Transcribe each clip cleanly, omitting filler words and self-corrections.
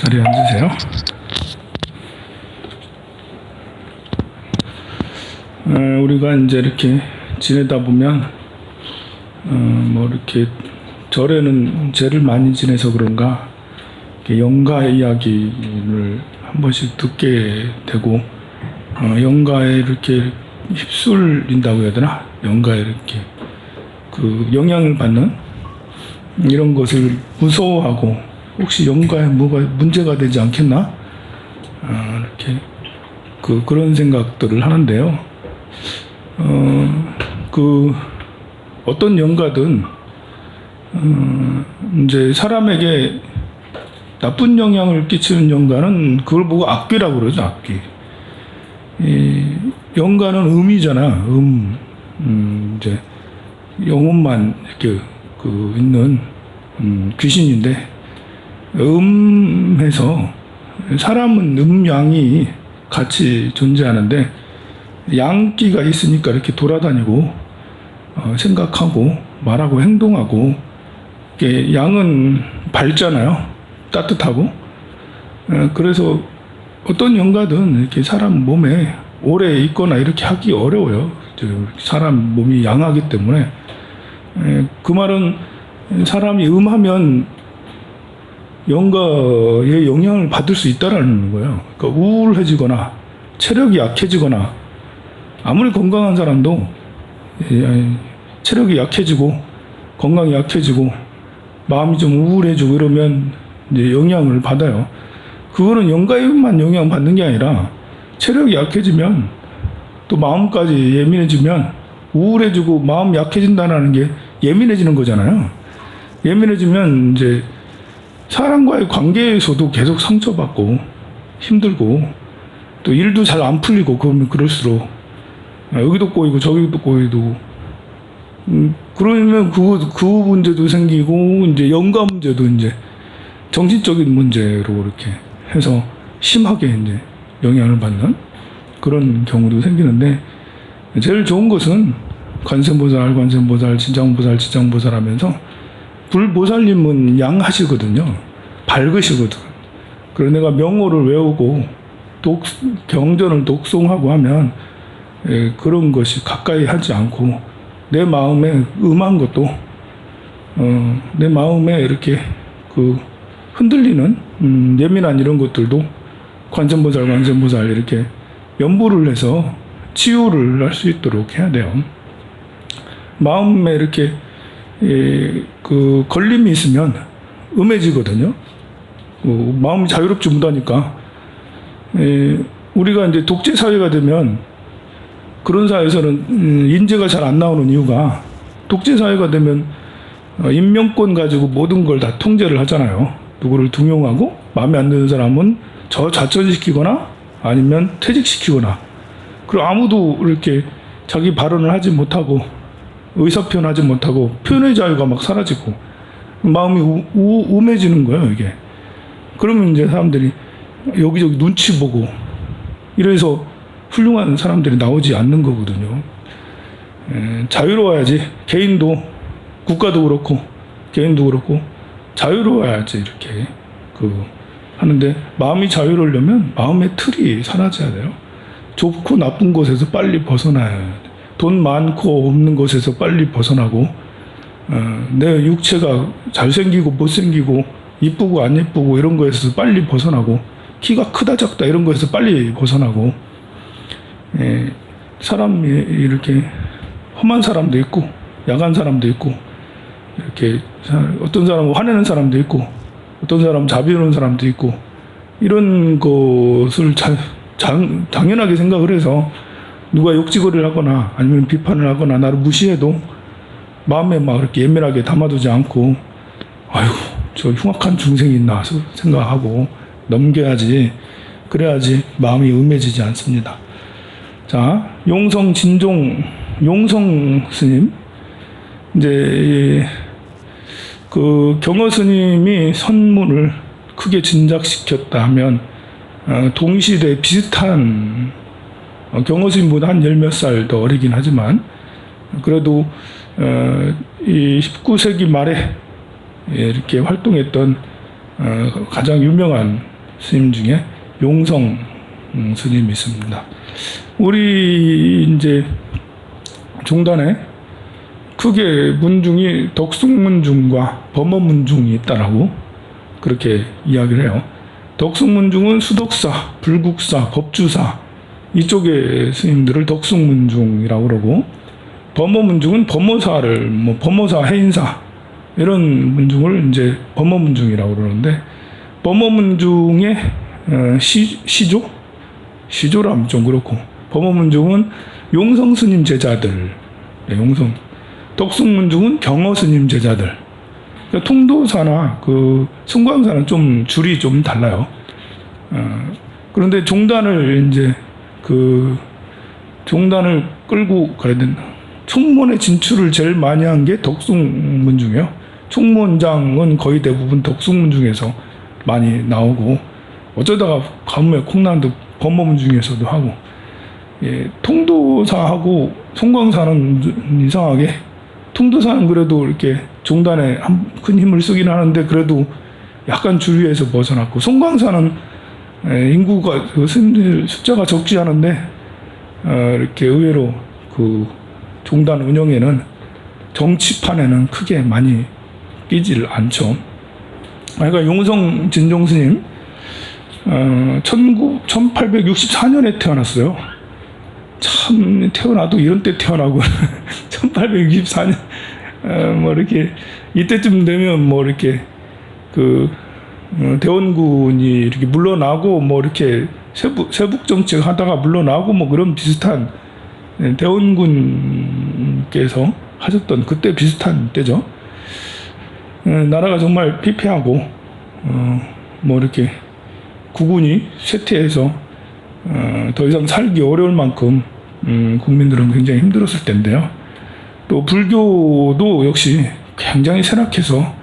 자리에 앉으세요. 우리가 이제 이렇게 지내다 보면, 뭐 이렇게 절에는 죄를 많이 지내서 그런가, 이렇게 영가 이야기를 한 번씩 듣게 되고, 영가에 이렇게 휩쓸린다고 해야 되나? 영가에 이렇게 그 영향을 받는 이런 것을 무서워하고, 혹시 영가에 뭐가 문제가 되지 않겠나? 이렇게 그런 생각들을 하는데요. 어떤 영가든 이제 사람에게 나쁜 영향을 끼치는 영가는 그걸 보고 악귀라고 그러죠. 악귀. 영가는 음이잖아. 이제 영혼만 이렇게 있는 귀신인데, 음해서 사람은 음양이 같이 존재하는데, 양기가 있으니까 이렇게 돌아다니고 생각하고 말하고 행동하고, 이게 양은 밝잖아요. 따뜻하고. 그래서 어떤 영가든 이렇게 사람 몸에 오래 있거나 이렇게 하기 어려워요. 사람 몸이 양하기 때문에. 그 말은 사람이 음하면 영가의 영향을 받을 수 있다라는 거예요. 그러니까 우울해지거나 체력이 약해지거나, 아무리 건강한 사람도 체력이 약해지고 건강이 약해지고 마음이 좀 우울해지고 이러면 이제 영향을 받아요. 그거는 영가에만 영향 받는 게 아니라, 체력이 약해지면 또 마음까지 예민해지면 우울해지고 마음 약해진다는 게 예민해지는 거잖아요. 예민해지면 이제 사람과의 관계에서도 계속 상처받고 힘들고, 또 일도 잘 안 풀리고, 그러면 그럴수록 여기도 꼬이고 저기도 꼬이고, 그러면 그 문제도 생기고, 이제 영가 문제도 이제 정신적인 문제로 이렇게 해서 심하게 이제 영향을 받는 그런 경우도 생기는데, 제일 좋은 것은 관세음보살, 지장보살 하면서, 불보살님은 양하시거든요. 밝으시거든. 그래서 내가 명호를 외우고 경전을 독송하고 하면 그런 것이 가까이 하지 않고, 내 마음에 음한 것도 내 마음에 이렇게 흔들리는 예민한 이런 것들도 관세음보살 이렇게 연부를 해서 치유를 할 수 있도록 해야 돼요. 마음에 이렇게 걸림이 있으면 음해지거든요. 마음이 자유롭지 못하니까. 우리가 이제 독재 사회가 되면, 그런 사회에서는 인재가 잘 안 나오는 이유가, 독재 사회가 되면 인명권 가지고 모든 걸 다 통제를 하잖아요. 누구를 등용하고 마음에 안 드는 사람은 좌천시키거나 아니면 퇴직시키거나, 그리고 아무도 이렇게 자기 발언을 하지 못하고 의사표현하지 못하고 표현의 자유가 막 사라지고 마음이 우매지는 거예요, 이게. 그러면 이제 사람들이 여기저기 눈치 보고 이래서 훌륭한 사람들이 나오지 않는 거거든요. 자유로워야지. 개인도, 국가도 그렇고 개인도 그렇고 자유로워야지 이렇게 하는데, 마음이 자유로우려면 마음의 틀이 사라져야 돼요. 좋고 나쁜 곳에서 빨리 벗어나야 돼요. 돈 많고 없는 곳에서 빨리 벗어나고, 내 육체가 잘생기고 못생기고 이쁘고 안 예쁘고 이런 거에서 빨리 벗어나고, 키가 크다 작다 이런 거에서 빨리 벗어나고, 사람이 이렇게 험한 사람도 있고 야간 사람도 있고, 이렇게 어떤 사람은 화내는 사람도 있고 어떤 사람은 자비로운 사람도 있고, 이런 것을 당연하게 생각을 해서 누가 욕지거리를 하거나 아니면 비판을 하거나 나를 무시해도 마음에 막 이렇게 예민하게 담아두지 않고, 아이고 저 흉악한 중생이 있나 생각하고 넘겨야지. 그래야지 마음이 음해지지 않습니다. 자, 용성 스님, 이제 경어 스님이 선문을 크게 진작시켰다 하면, 동시대 비슷한, 경어 스님보다 한 10몇 살 더 어리긴 하지만 그래도 이 19세기 말에 이렇게 활동했던 가장 유명한 스님 중에 용성 스님이 있습니다. 우리 이제 종단에 크게 문중이 덕숭문중과 범어문중이 있다라고 그렇게 이야기를 해요. 덕숭문중은 수덕사, 불국사, 법주사 이쪽의 스님들을 덕숭문중이라고 그러고, 범어문중은 범어사를 범어사, 해인사 이런 문중을 이제 범어문중이라고 그러는데, 범어문중의 시조라면 좀 그렇고, 범어문중은 용성 스님 제자들, 용성. 덕숭문중은 경어 스님 제자들. 그러니까 통도사나 그 승광사는 좀 줄이 좀 달라요. 그런데 종단을 이제 종단을 끌고 가야 된다. 총무원에 진출을 제일 많이 한 게 덕숭문중이에요. 총무원장은 거의 대부분 덕숭문중에서 많이 나오고, 어쩌다가 가뭄에 콩나도 범어문중에서도 하고, 예, 통도사하고 송광사는 이상하게, 통도사는 그래도 이렇게 종단에 큰 힘을 쓰긴 하는데 그래도 약간 주류에서 벗어났고, 송광사는 인구가 스님들 숫자가 적지 않은데 이렇게 의외로 그 종단 운영에는 정치판에는 크게 많이 끼질 않죠. 그러니까 용성 진종 스님 1864년에 태어났어요. 참 태어나도 이런 때 태어나고 1864년 뭐 이렇게 이때쯤 되면 뭐 이렇게 그 대원군이 이렇게 물러나고 뭐 이렇게 세북 정책 하다가 물러나고 뭐 그런 비슷한, 대원군께서 하셨던 그때 비슷한 때죠. 나라가 정말 피폐하고 뭐 이렇게 국군이 쇠퇴해서 더 이상 살기 어려울 만큼 국민들은 굉장히 힘들었을 텐데요. 또 불교도 역시 굉장히 쇠락해서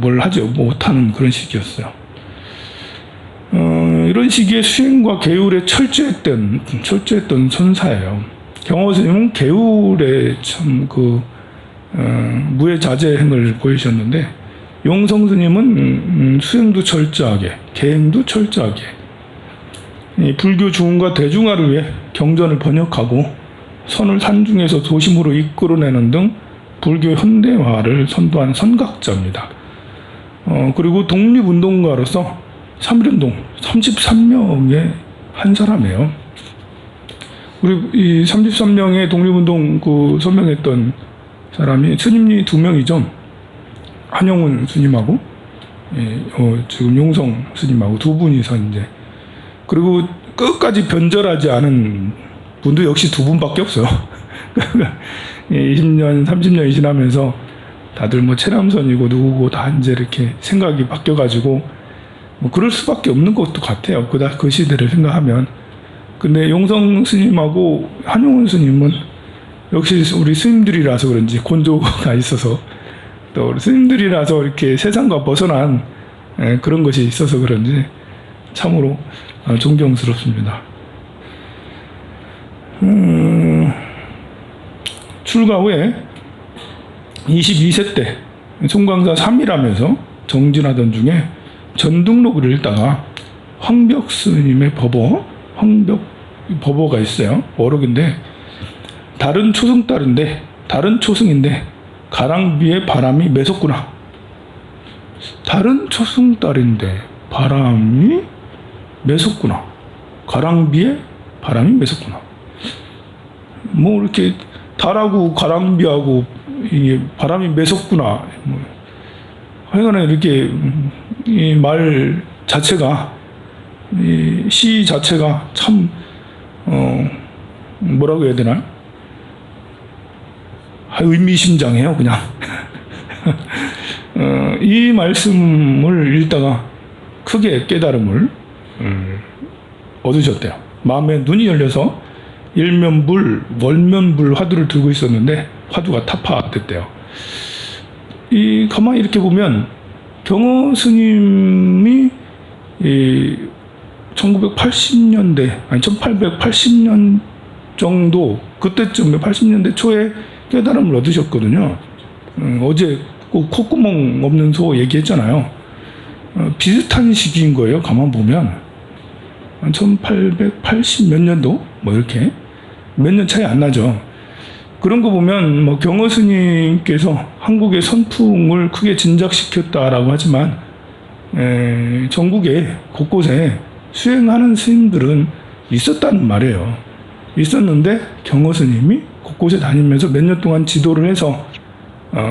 뭘 하지 못하는 그런 시기였어요. 이런 시기에 수행과 계율에 철저했던 선사예요. 경호 스님은 계율에 참 무해자재행을 보이셨는데, 용성 스님은 수행도 철저하게, 계행도 철저하게, 이 불교 중흥과 대중화를 위해 경전을 번역하고 선을 산중에서 도심으로 이끌어내는 등 불교 현대화를 선도한 선각자입니다. 그리고 독립운동가로서 3.1운동 33명의 한 사람이에요. 그리고 이 33명의 독립운동 서명했던 사람이 스님이 2명이죠. 한영훈 스님하고 지금 용성 스님하고 두 분이서 이제, 그리고 끝까지 변절하지 않은 분도 역시 두 분밖에 없어요. 20년, 30년이 지나면서 다들 뭐 체남선이고 누구고 다 이제 이렇게 생각이 바뀌어가지고 뭐 그럴 수밖에 없는 것도 같아요. 그 시대를 생각하면. 근데 용성 스님하고 한용훈 스님은 역시 우리 스님들이라서 그런지 곤조가 있어서, 또 우리 스님들이라서 이렇게 세상과 벗어난 그런 것이 있어서 그런지 참으로 존경스럽습니다. 출가 후에 22세 때 송광사 3일하면서 정진하던 중에 전등록을 읽다가 황벽 스님의 법어가 있어요. 어록인데, 다른 초승인데 가랑비에 바람이 매섭구나. 다른 초승달인데 바람이 매섭구나. 가랑비에 바람이 매섭구나. 뭐 이렇게 달하고 가랑비하고 이게 바람이 매섭구나. 하여간에 이렇게 이 말 자체가, 이 시 자체가 참 뭐라고 해야 되나? 의미심장해요, 그냥. 이 말씀을 읽다가 크게 깨달음을 얻으셨대요. 마음에 눈이 열려서 일면불, 월면불 화두를 들고 있었는데 화두가 타파됐대요. 가만히 이렇게 보면 경어 스님이 1980년대, 아니 1880년 정도, 그때쯤에 80년대 초에 깨달음을 얻으셨거든요. 어제 꼭 콧구멍 없는 소 얘기했잖아요. 비슷한 시기인 거예요. 가만 보면 1880 몇 년도 뭐 이렇게 몇 년 차이 안 나죠. 그런 거 보면 뭐 경허 스님께서 한국의 선풍을 크게 진작시켰다라고 하지만 전국에 곳곳에 수행하는 스님들은 있었다는 말이에요. 있었는데 경허 스님이 곳곳에 다니면서 몇 년 동안 지도를 해서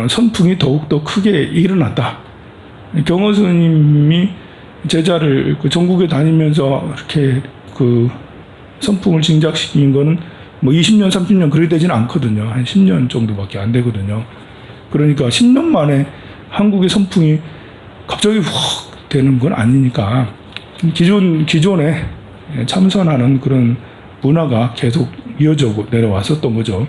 선풍이 더욱더 크게 일어났다. 경허 스님이 제자를 그 전국에 다니면서 이렇게 그 선풍을 진작시킨 거는 뭐 20년, 30년 그래 되지는 않거든요. 한 10년 정도밖에 안 되거든요. 그러니까 10년 만에 한국의 선풍이 갑자기 확 되는 건 아니니까 기존에 참선하는 그런 문화가 계속 이어져 내려왔었던 거죠.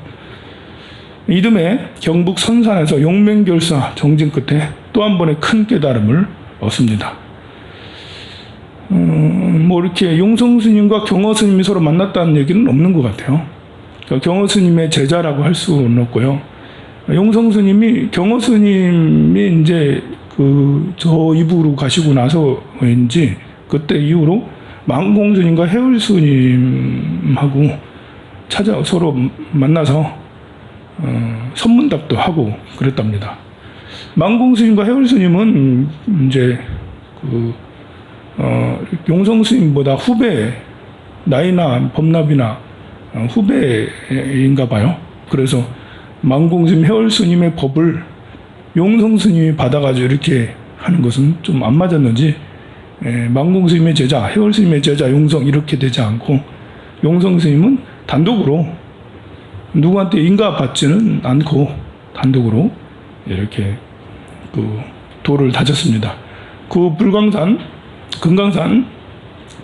이듬해 경북 선산에서 용맹결사 정진 끝에 또 한 번의 큰 깨달음을 얻습니다. 뭐 이렇게 용성 스님과 경허 스님이 서로 만났다는 얘기는 없는 것 같아요. 그러니까 경허 스님의 제자라고 할 수는 없고요. 용성 스님이 경허 스님이 이제 저 이북으로 가시고 나서인지 그때 이후로 망공 스님과 해울 스님하고 서로 만나서 선문답도 하고 그랬답니다. 망공 스님과 해울 스님은 이제 용성 스님보다 후배, 나이나 법납이나 후배인가 봐요. 그래서 망공 스님, 해월 스님의 법을 용성 스님이 받아가지고 이렇게 하는 것은 좀 안 맞았는지 망공 스님의 제자, 해월 스님의 제자, 용성 이렇게 되지 않고 용성 스님은 단독으로 누구한테 인가받지는 않고 단독으로 이렇게 도를 다졌습니다. 그 불광산, 금강산,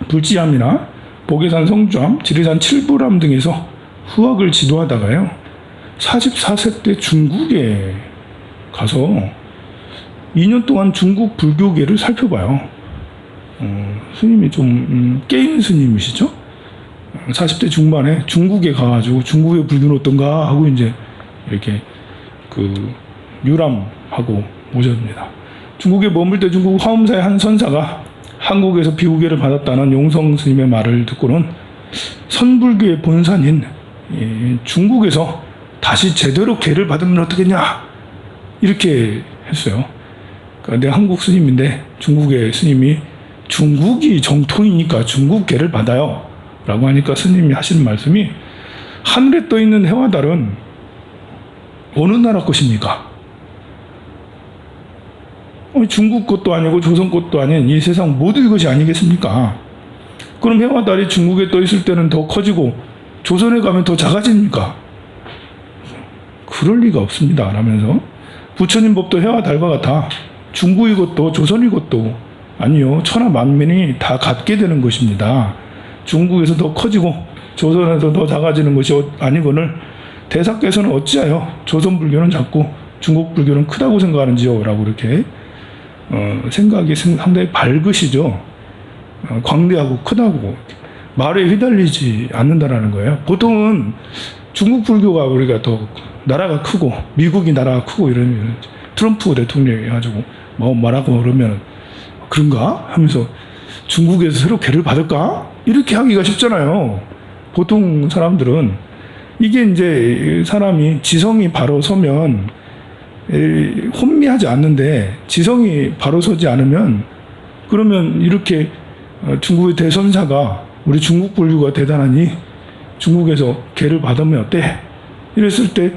불지암이나 보계산 성주암, 지리산 칠부람 등에서 후학을 지도하다가요. 44세 때 중국에 가서 2년 동안 중국 불교계를 살펴봐요. 스님이 좀 깨인 스님이시죠? 40대 중반에 중국에 가가지고 중국의 불교는 어떤가 하고 이제 이렇게 유람하고 오셨습니다. 중국에 머물 때 중국 화엄사의 한 선사가 한국에서 비우계를 받았다는 용성 스님의 말을 듣고는 선불교의 본산인 중국에서 다시 제대로 계를 받으면 어떻겠냐 이렇게 했어요. 그러니까 내가 한국 스님인데 중국의 스님이 중국이 정통이니까 중국 계를 받아요 라고 하니까 스님이 하시는 말씀이 하늘에 떠있는 해와 달은 어느 나라 것입니까? 중국 것도 아니고 조선 것도 아닌 이 세상 모두 이것이 아니겠습니까? 그럼 해와 달이 중국에 떠 있을 때는 더 커지고 조선에 가면 더 작아집니까? 그럴 리가 없습니다. 라면서 부처님 법도 해와 달과 같아 중국의 것도 조선의 것도 아니요 천하 만민이 다 갖게 되는 것입니다. 중국에서 더 커지고 조선에서 더 작아지는 것이 아니거늘 대사께서는 어찌하여 조선 불교는 작고 중국 불교는 크다고 생각하는지요? 라고 이렇게 생각이 상당히 밝으시죠. 광대하고 크다고 말에 휘달리지 않는다라는 거예요. 보통은 중국 불교가 우리가 더 나라가 크고 미국이 나라가 크고 이러면 트럼프 대통령이 해가지고 뭐 말하고 그러면 그런가 하면서 중국에서 새로 계를 받을까 이렇게 하기가 쉽잖아요. 보통 사람들은 이게 이제 사람이 지성이 바로 서면 혼미하지 않는데 지성이 바로 서지 않으면 그러면 이렇게 중국의 대선사가 우리 중국 불교가 대단하니 중국에서 계를 받으면 어때? 이랬을 때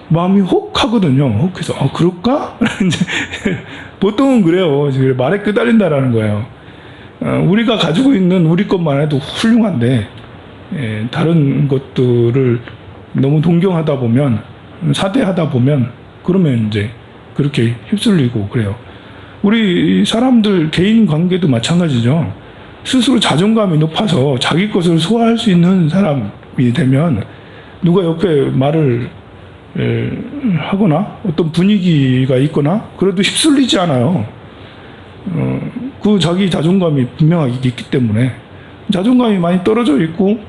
마음이 혹 하거든요. 혹해서 그럴까? 이제 보통은 그래요. 말에 끄달린다라는 거예요. 우리가 가지고 있는 우리 것만 해도 훌륭한데 다른 것들을 너무 동경하다 보면 사대하다 보면 그러면 이제 그렇게 휩쓸리고 그래요. 우리 사람들 개인 관계도 마찬가지죠. 스스로 자존감이 높아서 자기 것을 소화할 수 있는 사람이 되면 누가 옆에 말을 하거나 어떤 분위기가 있거나 그래도 휩쓸리지 않아요. 그 자기 자존감이 분명하게 있기 때문에 자존감이 많이 떨어져 있고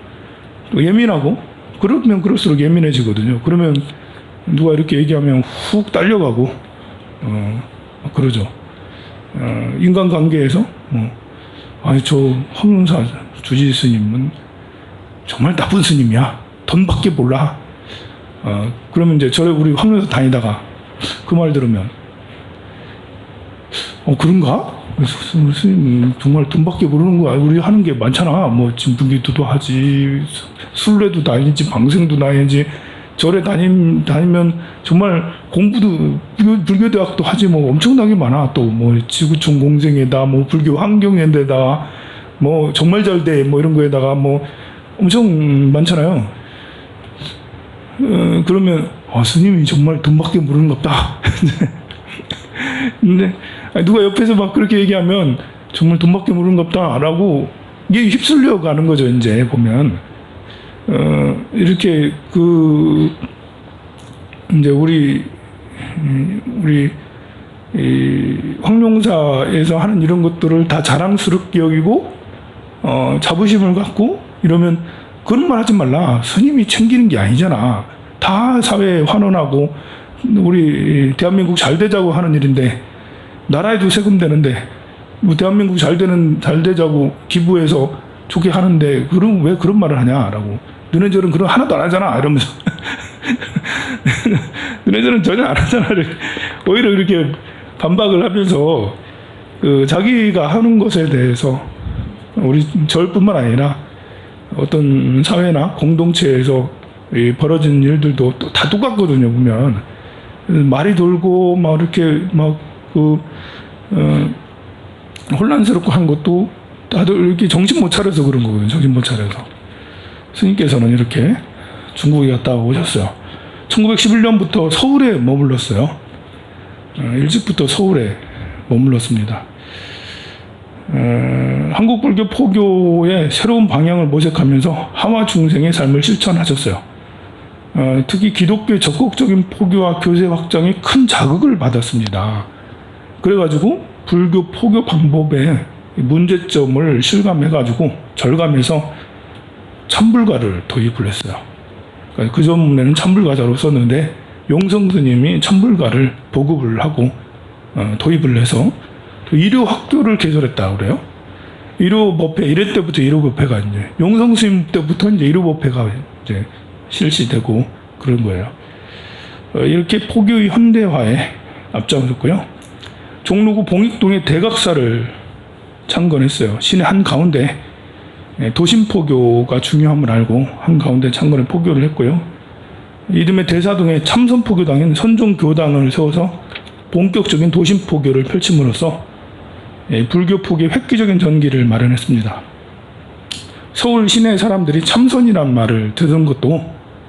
또 예민하고 그러면 그럴수록 예민해지거든요. 그러면 누가 이렇게 얘기하면 훅 딸려가고 그러죠. 인간관계에서 아니 저 황룡사 주지 스님은 정말 나쁜 스님이야. 돈밖에 몰라. 그러면 이제 우리 황룡사 다니다가 그 말 들으면 그런가? 스님 정말 돈밖에 모르는 거야. 우리 하는 게 많잖아. 뭐 진불기도도 하지, 순례도 다니지, 방생도 다니지, 절에 다니면 정말 공부도 불교대학도 하지 뭐 엄청나게 많아. 또 뭐 지구촌 공생에다 뭐 불교 환경에다가 뭐 정말 잘 돼 뭐 이런 거에다가 뭐 엄청 많잖아요. 그러면 스님이 정말 돈밖에 모르는 것 같다. 근데 누가 옆에서 막 그렇게 얘기하면 정말 돈밖에 모르는 것 같다라고 이게 휩쓸려 가는 거죠. 이제 보면 이렇게 이제 우리 이 황룡사에서 하는 이런 것들을 다 자랑스럽게 여기고 자부심을 갖고 이러면 그런 말 하지 말라. 스님이 챙기는 게 아니잖아. 다 사회에 환원하고 우리 대한민국 잘 되자고 하는 일인데, 나라에도 세금 되는데 뭐 대한민국 잘 되자고 기부해서 좋게 하는데 그럼 왜 그런 말을 하냐라고. 너네들은 그런 하나도 안 하잖아 이러면서 너네들은 전혀 안 하잖아. 오히려 이렇게 반박을 하면서 자기가 하는 것에 대해서 우리 절뿐만 아니라 어떤 사회나 공동체에서 벌어진 일들도 다 똑같거든요. 보면 말이 돌고 막 이렇게 막 혼란스럽고 한 것도 다들 이렇게 정신 못 차려서 그런 거거든요. 정신 못 차려서. 스님께서는 이렇게 중국에 갔다 오셨어요. 1911년부터 서울에 머물렀어요. 일찍부터 서울에 머물렀습니다. 한국 불교 포교의 새로운 방향을 모색하면서 하와 중생의 삶을 실천하셨어요. 특히 기독교의 적극적인 포교와 교세 확장에 큰 자극을 받았습니다. 그래가지고 불교 포교 방법의 문제점을 실감해가지고 절감해서 참불가를 도입을 했어요. 그러니까 그 전에는 참불가자로 썼는데 용성 스님이 참불가를 보급을 하고 도입을 해서 일요 학교를 개설했다 그래요. 일요법회 이래 때부터 일요법회가 이제 용성 스님 때부터 이제 일요법회가 이제 실시되고 그런 거예요. 이렇게 포교의 현대화에 앞장섰고요. 종로구 봉익동의 대각사를 창건했어요. 시내 한가운데 도심포교가 중요함을 알고 한가운데 창건해 포교를 했고요. 이듬해 대사동에 참선포교당인 선종교당을 세워서 본격적인 도심포교를 펼침으로써 불교 포교의 획기적인 전기를 마련했습니다. 서울 시내 사람들이 참선이란 말을 듣은 것도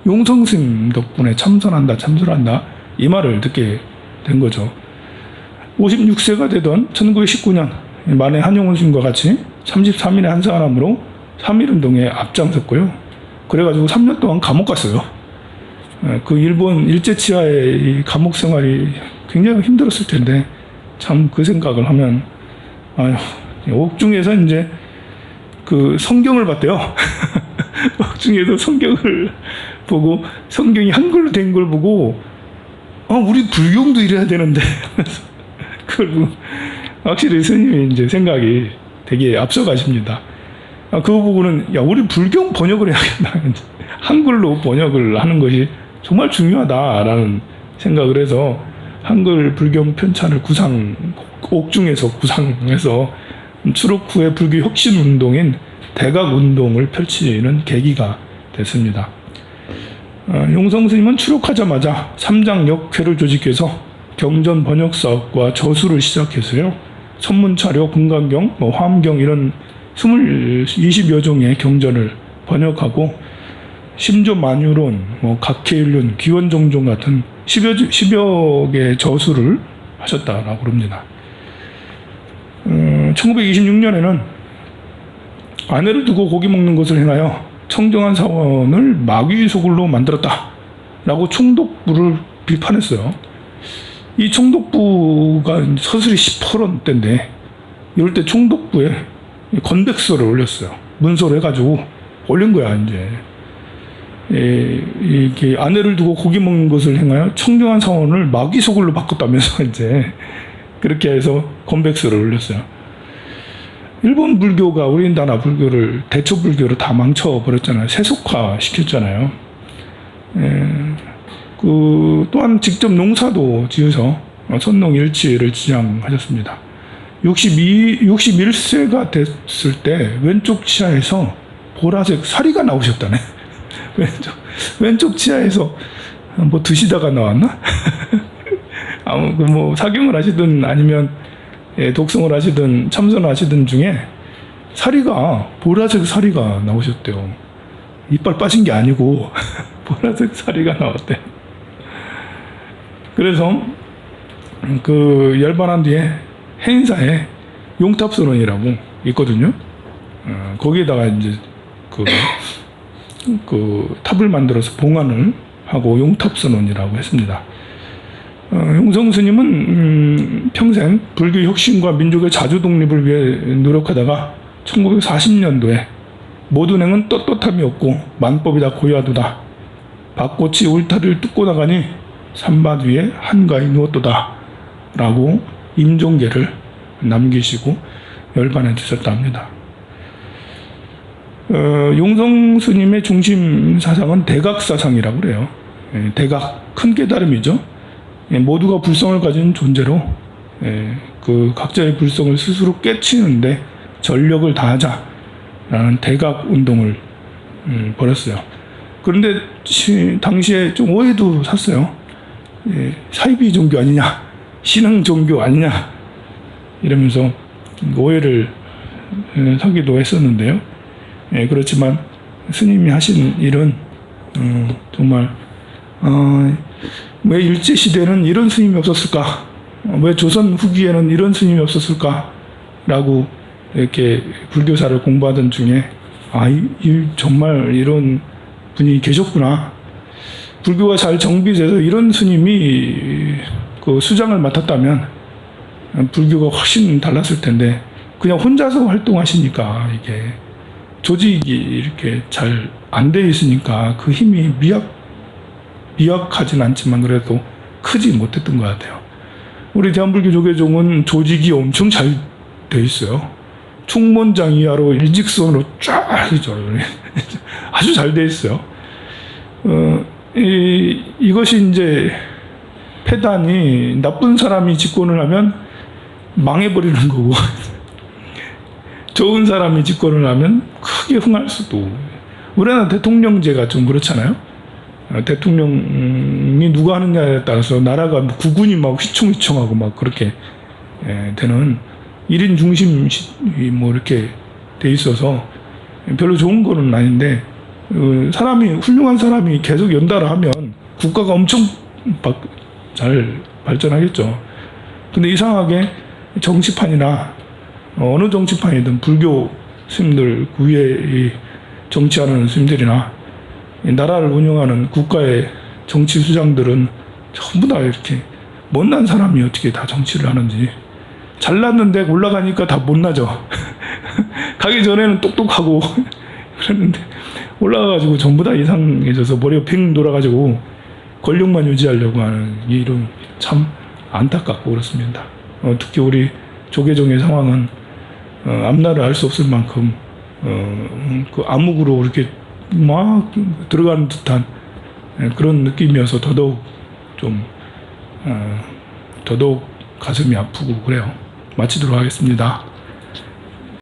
용성스님 덕분에 참선한다 이 말을 듣게 된 거죠. 56세가 되던 1919년 만해 한용운 스님과 같이 33인의 한 사람으로 3.1운동에 앞장섰고요. 그래가지고 3년 동안 감옥 갔어요. 그 일본 일제치하의 이 감옥 생활이 굉장히 힘들었을 텐데 참 그 생각을 하면 옥중에서 이제 그 성경을 봤대요. 옥중에서 성경을 보고 성경이 한글로 된 걸 보고 우리 불경도 이래야 되는데 그리고 확실히 스님이 이제 생각이 되게 앞서가십니다. 그거 보고는 우리 불경 번역을 해야겠다. 한글로 번역을 하는 것이 정말 중요하다라는 생각을 해서 한글 불경 편찬을 옥중에서 구상해서 추록 후에 불교 혁신 운동인 대각 운동을 펼치는 계기가 됐습니다. 용성 스님은 추록하자마자 삼장역회를 조직해서 경전 번역 사업과 저수를 시작했어요. 선문차려, 금강경, 화엄경 이런 20여 종의 경전을 번역하고 심조만유론, 각해일륜, 기원종종 같은 10여 개의 저수를 하셨다라고 합니다. 1926년에는 아내를 두고 고기 먹는 것을 행하여 청정한 사원을 마귀소굴로 만들었다라고 총독부를 비판했어요. 이 총독부가 서슬이 10%대인데 이럴 때 총독부에 건백서를 올렸어요. 문서를 해가지고 올린 거야. 이제 이렇게 아내를 두고 고기 먹는 것을 행하여 청정한 사원을 마귀소굴로 바꿨다면서 이제 그렇게 해서 컴백스를 올렸어요. 일본 불교가 우리나라 불교를, 대초 불교를 다 망쳐버렸잖아요. 세속화 시켰잖아요. 또한 직접 농사도 지어서 선농일치를 지향하셨습니다. 61세가 됐을 때 왼쪽 치아에서 보라색 사리가 나오셨다네. 왼쪽 치아에서 뭐 드시다가 나왔나? 뭐 사경을 하시든 아니면 독성을 하시든 참선을 하시든 중에 사리가, 보라색 사리가 나오셨대요. 이빨 빠진 게 아니고 보라색 사리가 나왔대. 그래서 그 열반한 뒤에 해인사에 용탑선언이라고 있거든요. 거기에다가 이제 그 탑을 만들어서 봉안을 하고 용탑선언이라고 했습니다. 용성 스님은 평생 불교 혁신과 민족의 자주 독립을 위해 노력하다가 1940년도에 모든 행은 떳떳함이 없고 만법이다 고야도다. 밭꽃이 울타리를 뚫고 나가니 산밭 위에 한가히 누웠도다. 라고 임종계를 남기시고 열반해 주셨다 합니다. 용성 스님의 중심 사상은 대각사상이라고 그래요. 대각, 큰 깨달음이죠. 모두가 불성을 가진 존재로 그 각자의 불성을 스스로 깨치는데 전력을 다하자라는 대각 운동을 벌였어요. 그런데 당시에 좀 오해도 샀어요. 사이비 종교 아니냐, 신흥 종교 아니냐 이러면서 오해를 사기도 했었는데요. 그렇지만 스님이 하신 일은 정말 왜 일제시대는 이런 스님이 없었을까? 왜 조선 후기에는 이런 스님이 없었을까? 라고 이렇게 불교사를 공부하던 중에 정말 이런 분이 계셨구나. 불교가 잘 정비돼서 이런 스님이 그 수장을 맡았다면 불교가 훨씬 달랐을 텐데 그냥 혼자서 활동하시니까 이게 조직이 이렇게 잘 안 돼 있으니까 그 힘이 미약하진 않지만 그래도 크지 못했던 것 같아요. 우리 대한불교 조계종은 조직이 엄청 잘 돼 있어요. 충문장 이하로 일직선으로 쫙 있죠. 아주 잘 돼 있어요. 이것이 이제 폐단이 나쁜 사람이 집권을 하면 망해버리는 거고 좋은 사람이 집권을 하면 크게 흥할 수도. 우리나라 대통령제가 좀 그렇잖아요. 대통령이 누가 하느냐에 따라서 나라가 국군이 막 휘청휘청하고 막 그렇게 되는 1인 중심이 뭐 이렇게 돼 있어서 별로 좋은 거는 아닌데 훌륭한 사람이 계속 연달아 하면 국가가 엄청 잘 발전하겠죠. 근데 이상하게 정치판이나 어느 정치판이든 불교 스님들, 그 위에 정치하는 스님들이나 나라를 운영하는 국가의 정치 수장들은 전부 다 이렇게 못난 사람이 어떻게 다 정치를 하는지. 잘났는데 올라가니까 다 못나죠. 가기 전에는 똑똑하고 그랬는데 올라가가지고 전부 다 이상해져서 머리가 팽 돌아가지고 권력만 유지하려고 하는 일은 참 안타깝고 그렇습니다. 특히 우리 조계종의 상황은 앞날을 알 수 없을 만큼 그 암흑으로 이렇게 막 들어가는 듯한 그런 느낌이어서 더더욱 가슴이 아프고 그래요. 마치도록 하겠습니다.